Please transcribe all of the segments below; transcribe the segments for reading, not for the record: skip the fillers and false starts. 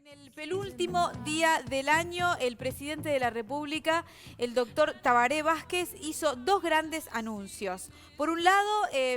En el penúltimo día del año, el presidente de la República, el doctor Tabaré Vázquez, hizo dos grandes anuncios. Por un lado,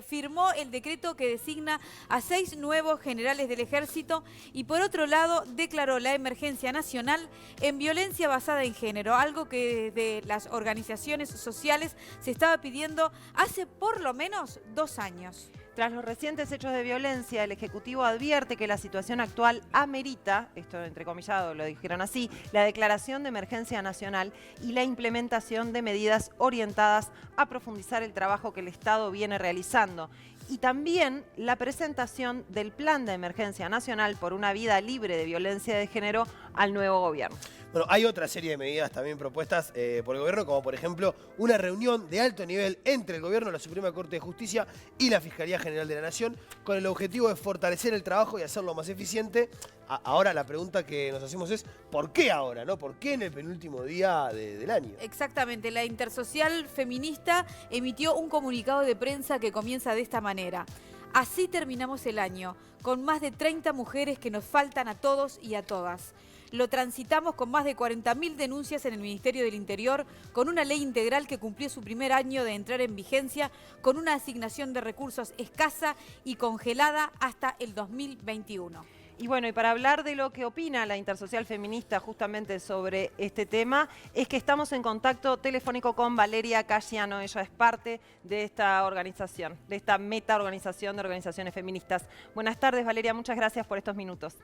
firmó el decreto que designa a 6 nuevos generales del Ejército y por otro lado, declaró la emergencia nacional en violencia basada en género, algo que desde las organizaciones sociales se estaba pidiendo hace por lo menos 2 años. Tras los recientes hechos de violencia, el Ejecutivo advierte que la situación actual amerita, esto entrecomillado lo dijeron así, la declaración de emergencia nacional y la implementación de medidas orientadas a profundizar el trabajo que el Estado viene realizando. Y también la presentación del Plan de Emergencia Nacional por una vida libre de violencia de género al nuevo gobierno. Bueno, hay otra serie de medidas también propuestas por el gobierno, como por ejemplo una reunión de alto nivel entre el gobierno, la Suprema Corte de Justicia y la Fiscalía General de la Nación, con el objetivo de fortalecer el trabajo y hacerlo más eficiente. Ahora la pregunta que nos hacemos es, ¿por qué ahora, no? ¿Por qué en el penúltimo día del año? Exactamente, la Intersocial Feminista emitió un comunicado de prensa que comienza de esta manera. Así terminamos el año, con más de 30 mujeres que nos faltan a todos y a todas. Lo transitamos con más de 40.000 denuncias en el Ministerio del Interior, con una ley integral que cumplió su primer año de entrar en vigencia, con una asignación de recursos escasa y congelada hasta el 2021. Y bueno, y para hablar de lo que opina la Intersocial Feminista justamente sobre este tema, es que estamos en contacto telefónico con Valeria Cayano. Ella es parte de esta organización, de esta meta-organización de organizaciones feministas. Buenas tardes, Valeria, muchas gracias por estos minutos.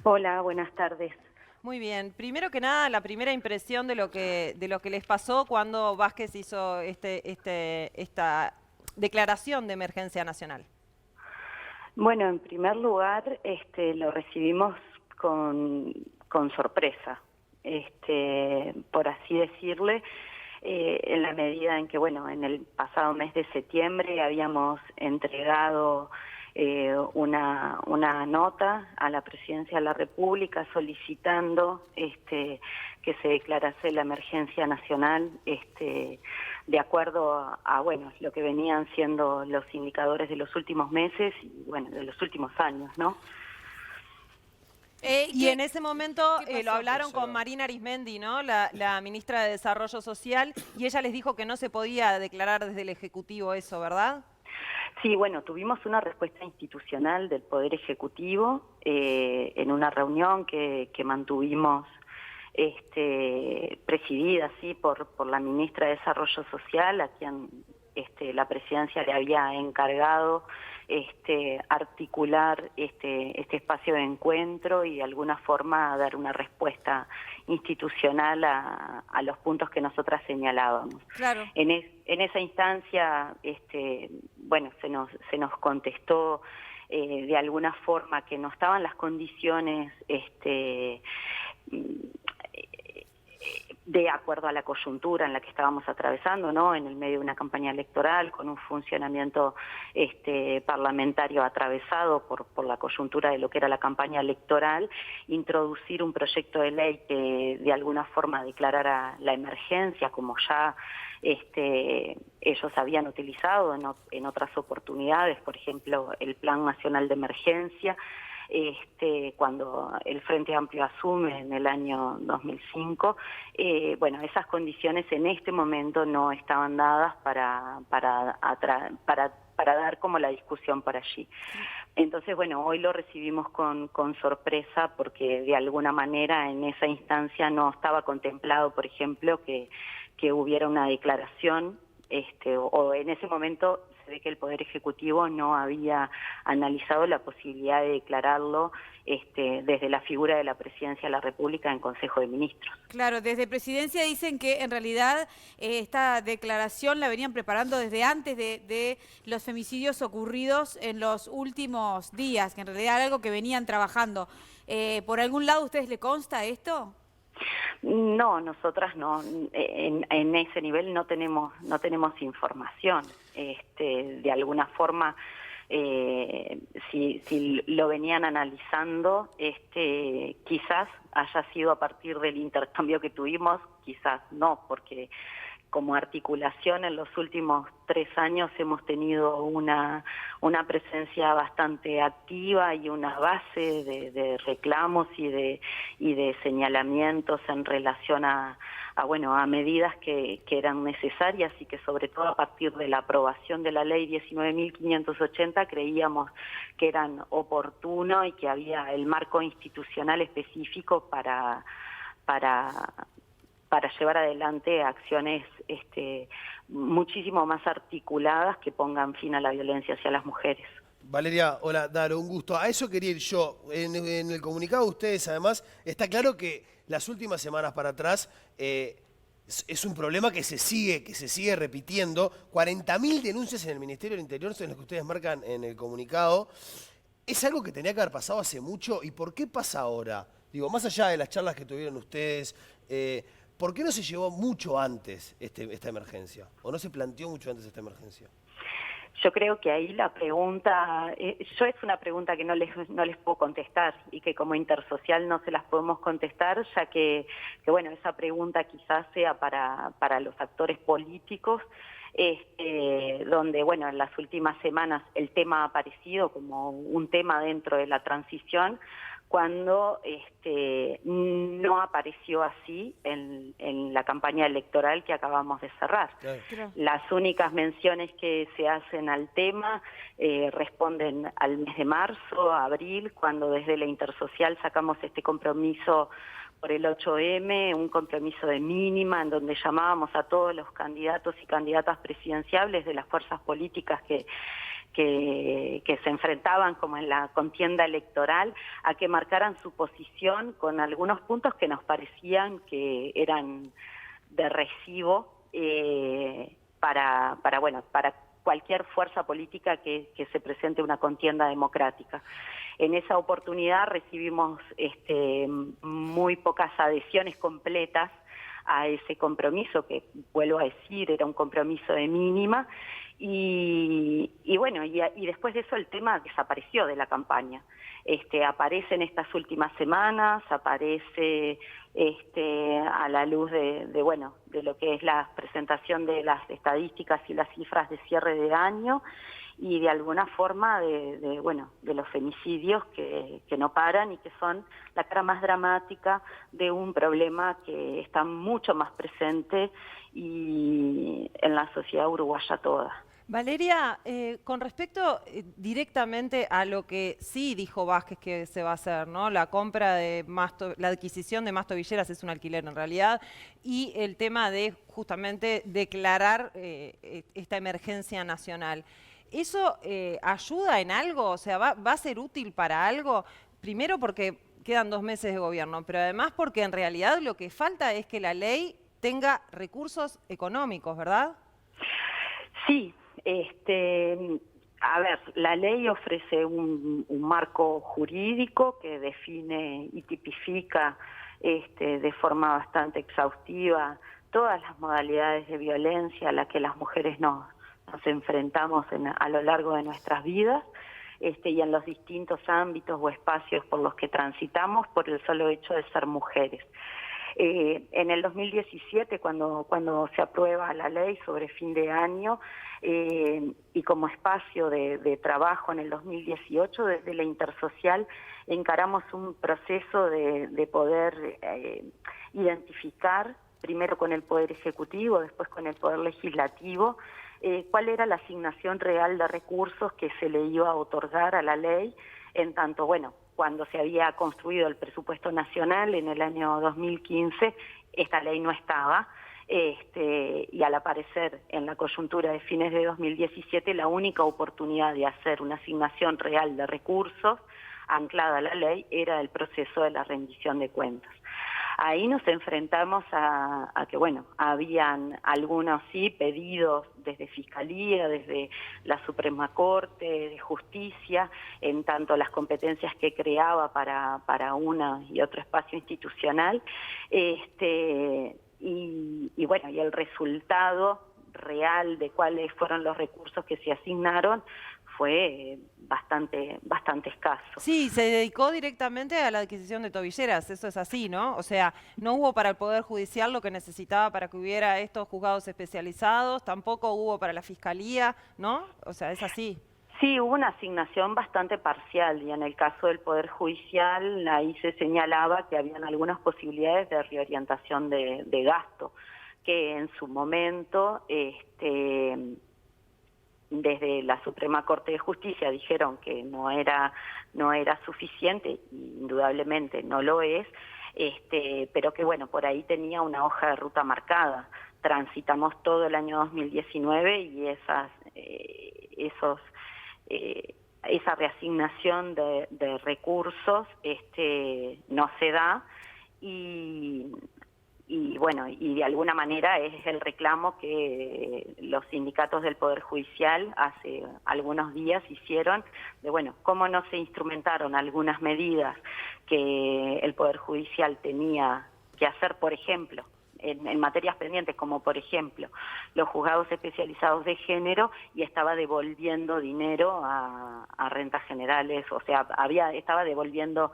Hola, buenas tardes. Muy bien. Primero que nada, la primera impresión de lo que les pasó cuando Vázquez hizo esta declaración de emergencia nacional. Bueno, en primer lugar, lo recibimos con sorpresa, por así decirle, en la medida en que, bueno, en el pasado mes de septiembre habíamos entregado una nota a la Presidencia de la República solicitando que se declarase la emergencia nacional de acuerdo a bueno, lo que venían siendo los indicadores de los últimos meses y bueno, de los últimos años, ¿no? Y en ese momento lo hablaron con Marina Arismendi, ¿no? La ministra de Desarrollo Social, y ella les dijo que no se podía declarar desde el Ejecutivo eso, ¿verdad? Sí, bueno, tuvimos una respuesta institucional del Poder Ejecutivo en una reunión que mantuvimos presidida sí, por la ministra de Desarrollo Social, a quien la presidencia le había encargado articular este espacio de encuentro y de alguna forma dar una respuesta institucional a los puntos que nosotras señalábamos. Claro. En esa instancia, bueno, se nos contestó de alguna forma que no estaban las condiciones de acuerdo a la coyuntura en la que estábamos atravesando, ¿no? En el medio de una campaña electoral, con un funcionamiento parlamentario atravesado por la coyuntura de lo que era la campaña electoral, introducir un proyecto de ley que de alguna forma declarara la emergencia, como ya ellos habían utilizado en otras oportunidades, por ejemplo, el Plan Nacional de Emergencia, cuando el Frente Amplio asume en el año 2005, bueno, esas condiciones en este momento no estaban dadas para dar como la discusión por allí. Entonces, bueno, hoy lo recibimos con sorpresa porque de alguna manera en esa instancia no estaba contemplado, por ejemplo, que hubiera una declaración, o en ese momento se ve que el Poder Ejecutivo no había analizado la posibilidad de declararlo desde la figura de la Presidencia de la República en Consejo de Ministros. Claro, desde Presidencia dicen que en realidad esta declaración la venían preparando desde antes de los femicidios ocurridos en los últimos días, que en realidad era algo que venían trabajando. ¿Por algún lado a ustedes le consta esto? No, nosotras no, en ese nivel no tenemos información. De alguna forma, si lo venían analizando, quizás haya sido a partir del intercambio que tuvimos, quizás no, porque como articulación en los últimos 3 años hemos tenido una presencia bastante activa y una base de reclamos y de señalamientos en relación a medidas que eran necesarias y que sobre todo a partir de la aprobación de la ley 19.580 creíamos que eran oportuno y que había el marco institucional específico para llevar adelante acciones muchísimo más articuladas que pongan fin a la violencia hacia las mujeres. Valeria, hola, Daro, un gusto. A eso quería ir yo. En el comunicado de ustedes, además, está claro que las últimas semanas para atrás es un problema que se sigue repitiendo. 40.000 denuncias en el Ministerio del Interior son las que ustedes marcan en el comunicado. ¿Es algo que tenía que haber pasado hace mucho? ¿Y por qué pasa ahora? Digo, más allá de las charlas que tuvieron ustedes, ¿por qué no se llevó mucho antes esta emergencia? ¿O no se planteó mucho antes esta emergencia? Yo creo que ahí la pregunta, es una pregunta que no les puedo contestar y que como Intersocial no se las podemos contestar, ya que esa pregunta quizás sea para los actores políticos, donde en las últimas semanas el tema ha aparecido como un tema dentro de la transición, cuando no apareció así en la campaña electoral que acabamos de cerrar. Claro. Las únicas menciones que se hacen al tema responden al mes de marzo, abril, cuando desde la Intersocial sacamos este compromiso por el 8M, un compromiso de mínima en donde llamábamos a todos los candidatos y candidatas presidenciables de las fuerzas políticas que se enfrentaban como en la contienda electoral a que marcaran su posición con algunos puntos que nos parecían que eran de recibo para cualquier fuerza política que se presente una contienda democrática. En esa oportunidad recibimos muy pocas adhesiones completas a ese compromiso, que vuelvo a decir, era un compromiso de mínima, y después de eso el tema desapareció de la campaña. Aparece en estas últimas semanas, aparece a la luz de lo que es la presentación de las estadísticas y las cifras de cierre de año, y de alguna forma de los femicidios que no paran y que son la cara más dramática de un problema que está mucho más presente y en la sociedad uruguaya toda. Valeria, con respecto directamente a lo que sí dijo Vázquez que se va a hacer, ¿no? La compra de la adquisición de más tobilleras es un alquiler en realidad, y el tema de justamente declarar esta emergencia nacional. ¿Eso ayuda en algo? O sea, ¿va a ser útil para algo? Primero porque quedan 2 meses de gobierno, pero además porque en realidad lo que falta es que la ley tenga recursos económicos, ¿verdad? Sí. La ley ofrece un marco jurídico que define y tipifica de forma bastante exhaustiva todas las modalidades de violencia a las que las mujeres nos enfrentamos a lo largo de nuestras vidas, y en los distintos ámbitos o espacios por los que transitamos por el solo hecho de ser mujeres. En el 2017, cuando se aprueba la ley sobre fin de año, y como espacio de trabajo en el 2018, desde la Intersocial encaramos un proceso de poder identificar, primero con el Poder Ejecutivo, después con el Poder Legislativo, cuál era la asignación real de recursos que se le iba a otorgar a la ley, en tanto, cuando se había construido el presupuesto nacional en el año 2015, esta ley no estaba, y al aparecer en la coyuntura de fines de 2017, la única oportunidad de hacer una asignación real de recursos anclada a la ley era el proceso de la rendición de cuentas. Ahí nos enfrentamos a que, habían algunos pedidos desde Fiscalía, desde la Suprema Corte de Justicia, en tanto las competencias que creaba para uno y otro espacio institucional, y el resultado real de cuáles fueron los recursos que se asignaron fue bastante escaso. Sí, se dedicó directamente a la adquisición de tobilleras, eso es así, ¿no? O sea, no hubo para el Poder Judicial lo que necesitaba para que hubiera estos juzgados especializados, tampoco hubo para la Fiscalía, ¿no? O sea, es así. Sí, hubo una asignación bastante parcial y en el caso del Poder Judicial ahí se señalaba que habían algunas posibilidades de reorientación de gasto, que en su momento desde la Suprema Corte de Justicia dijeron que no era suficiente, y indudablemente no lo es, pero que bueno, por ahí tenía una hoja de ruta marcada. Transitamos todo el año 2019 y esa reasignación de recursos no se da, y bueno, y de alguna manera es el reclamo que los sindicatos del Poder Judicial hace algunos días hicieron, de bueno, cómo no se instrumentaron algunas medidas que el Poder Judicial tenía que hacer, por ejemplo, en materias pendientes, como por ejemplo los juzgados especializados de género, y estaba devolviendo dinero a rentas generales, o sea, estaba devolviendo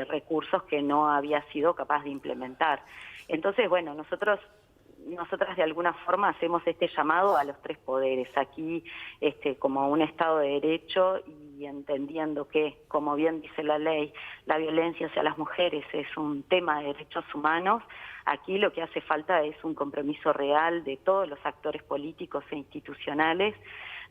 recursos que no había sido capaz de implementar. Entonces, bueno, nosotras de alguna forma hacemos este llamado a los tres poderes, aquí como un Estado de Derecho, y entendiendo que, como bien dice la ley, la violencia hacia las mujeres es un tema de derechos humanos. Aquí lo que hace falta es un compromiso real de todos los actores políticos e institucionales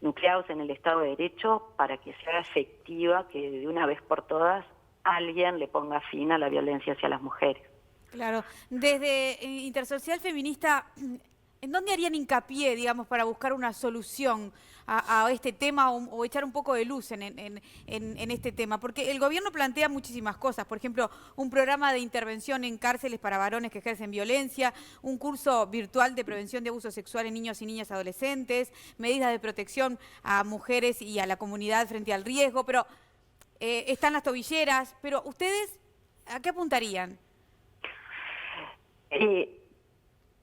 nucleados en el Estado de Derecho para que sea efectiva, que de una vez por todas alguien le ponga fin a la violencia hacia las mujeres. Claro, desde Intersocial Feminista, ¿en dónde harían hincapié, digamos, para buscar una solución a este tema o echar un poco de luz en este tema? Porque el gobierno plantea muchísimas cosas, por ejemplo, un programa de intervención en cárceles para varones que ejercen violencia, un curso virtual de prevención de abuso sexual en niños y niñas adolescentes, medidas de protección a mujeres y a la comunidad frente al riesgo, pero están las tobilleras, pero ¿ustedes a qué apuntarían?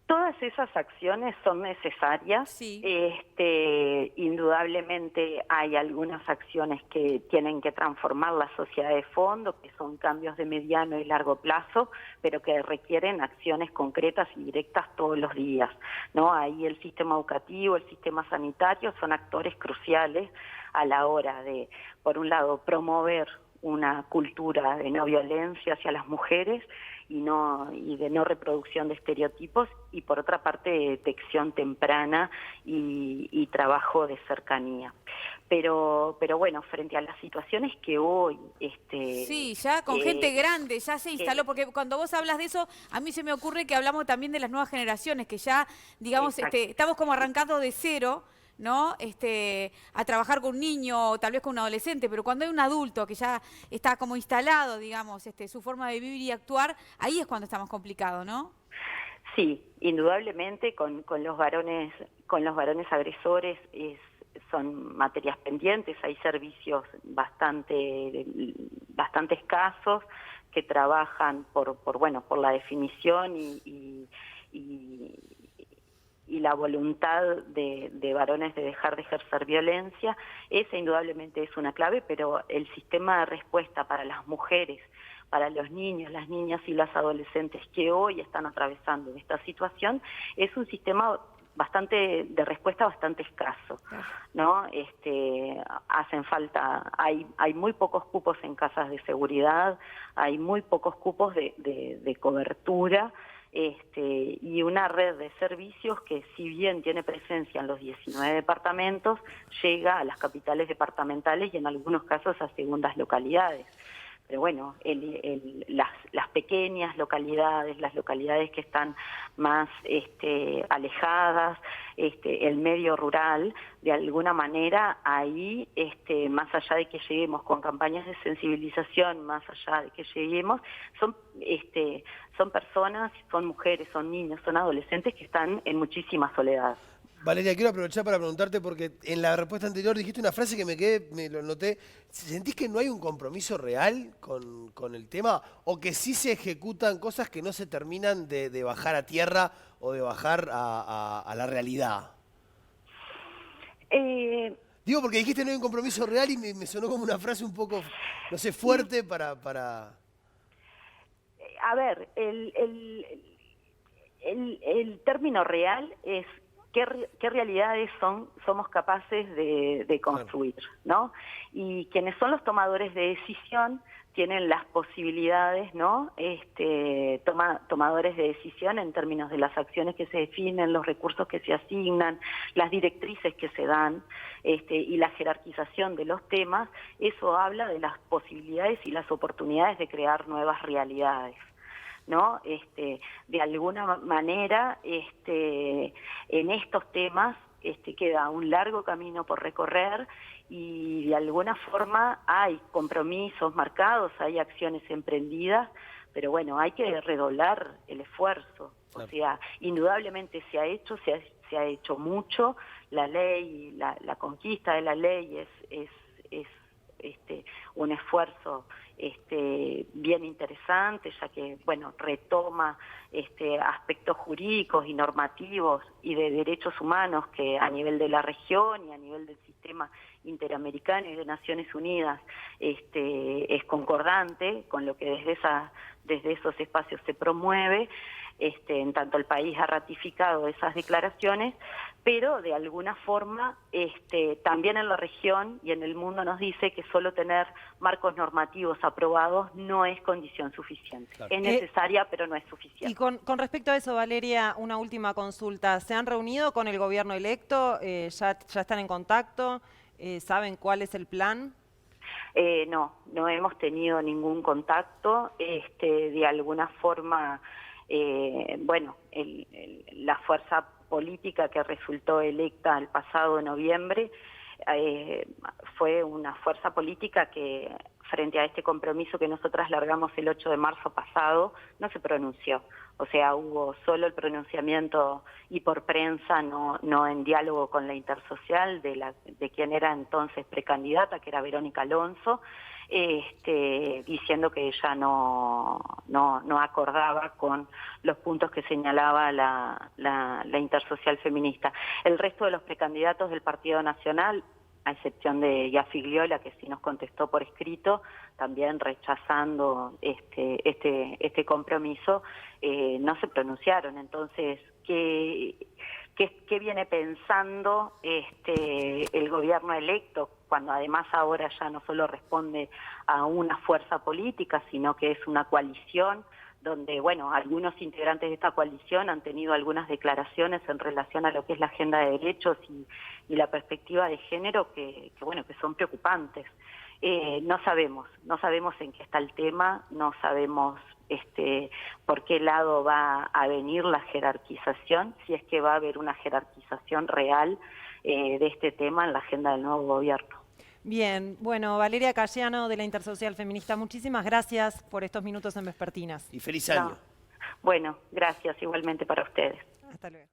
Todas esas acciones son necesarias. Sí. Indudablemente hay algunas acciones que tienen que transformar la sociedad de fondo, que son cambios de mediano y largo plazo, pero que requieren acciones concretas y directas todos los días, ¿no? Ahí el sistema educativo, el sistema sanitario son actores cruciales a la hora de, por un lado, promover una cultura de no violencia hacia las mujeres y de no reproducción de estereotipos, y por otra parte detección temprana y trabajo de cercanía. Pero bueno, frente a las situaciones que hoy... sí, ya con gente grande, ya se instaló, porque cuando vos hablas de eso, a mí se me ocurre que hablamos también de las nuevas generaciones, que ya, digamos, estamos como arrancando de cero, ¿no? A trabajar con un niño o tal vez con un adolescente, pero cuando hay un adulto que ya está como instalado, digamos, su forma de vivir y actuar, ahí es cuando está más complicado, ¿no? Sí, indudablemente con los varones agresores son materias pendientes, hay servicios bastante escasos que trabajan por la definición y la voluntad de varones de dejar de ejercer violencia. Esa indudablemente es una clave, pero el sistema de respuesta para las mujeres, para los niños, las niñas y las adolescentes que hoy están atravesando esta situación, es un sistema de respuesta bastante escaso, ¿no? Hacen falta, hay muy pocos cupos en casas de seguridad, hay muy pocos cupos de cobertura, y una red de servicios que, si bien tiene presencia en los 19 departamentos, llega a las capitales departamentales y en algunos casos a segundas localidades. Pero bueno, las pequeñas localidades, las localidades que están más alejadas, el medio rural, de alguna manera ahí, más allá de que lleguemos con campañas de sensibilización, más allá de que lleguemos, son personas, son mujeres, son niños, son adolescentes que están en muchísima soledad. Valeria, quiero aprovechar para preguntarte, porque en la respuesta anterior dijiste una frase que me lo noté. ¿Sentís que no hay un compromiso real con el tema? ¿O que sí se ejecutan cosas que no se terminan de bajar a tierra o de bajar a la realidad? Digo, porque dijiste no hay un compromiso real y me sonó como una frase un poco, no sé, fuerte para... A ver, el término real es qué realidades somos capaces de construir, ¿no? Y quienes son los tomadores de decisión tienen las posibilidades, ¿no? Tomadores de decisión en términos de las acciones que se definen, los recursos que se asignan, las directrices que se dan, y la jerarquización de los temas. Eso habla de las posibilidades y las oportunidades de crear nuevas realidades, ¿no? De alguna manera, en estos temas queda un largo camino por recorrer y de alguna forma hay compromisos marcados, hay acciones emprendidas, pero bueno, hay que redoblar el esfuerzo. Claro. O sea, indudablemente se ha hecho mucho. La ley, la conquista de la ley es un esfuerzo bien interesante, ya que bueno, retoma aspectos jurídicos y normativos y de derechos humanos que a nivel de la región y a nivel del sistema interamericano y de Naciones Unidas es concordante con lo que desde esos espacios se promueve. En tanto el país ha ratificado esas declaraciones, pero de alguna forma también en la región y en el mundo nos dice que solo tener marcos normativos aprobados no es condición suficiente. Claro. Es necesaria, pero no es suficiente. Y con respecto a eso, Valeria, una última consulta. ¿Se han reunido con el gobierno electo? ¿Ya están en contacto? ¿Saben cuál es el plan? No hemos tenido ningún contacto. De alguna forma... la fuerza política que resultó electa el pasado noviembre fue una fuerza política que frente a este compromiso que nosotras largamos el 8 de marzo pasado no se pronunció. O sea, hubo solo el pronunciamiento y por prensa, no en diálogo con la intersocial de quien era entonces precandidata, que era Verónica Alonso, diciendo que ella no acordaba con los puntos que señalaba la intersocial feminista. El resto de los precandidatos del Partido Nacional, a excepción de Yafigliola, que sí nos contestó por escrito, también rechazando este compromiso, no se pronunciaron. Entonces, ¿qué viene pensando el gobierno electo, cuando además ahora ya no solo responde a una fuerza política, sino que es una coalición, donde, bueno, algunos integrantes de esta coalición han tenido algunas declaraciones en relación a lo que es la agenda de derechos y la perspectiva de género que son preocupantes. No sabemos en qué está el tema, no sabemos por qué lado va a venir la jerarquización, si es que va a haber una jerarquización real de este tema en la agenda del nuevo gobierno. Bien, bueno, Valeria Cayano de la Intersocial Feminista, muchísimas gracias por estos minutos en Vespertinas. Y feliz año. Bueno, gracias igualmente para ustedes. Hasta luego.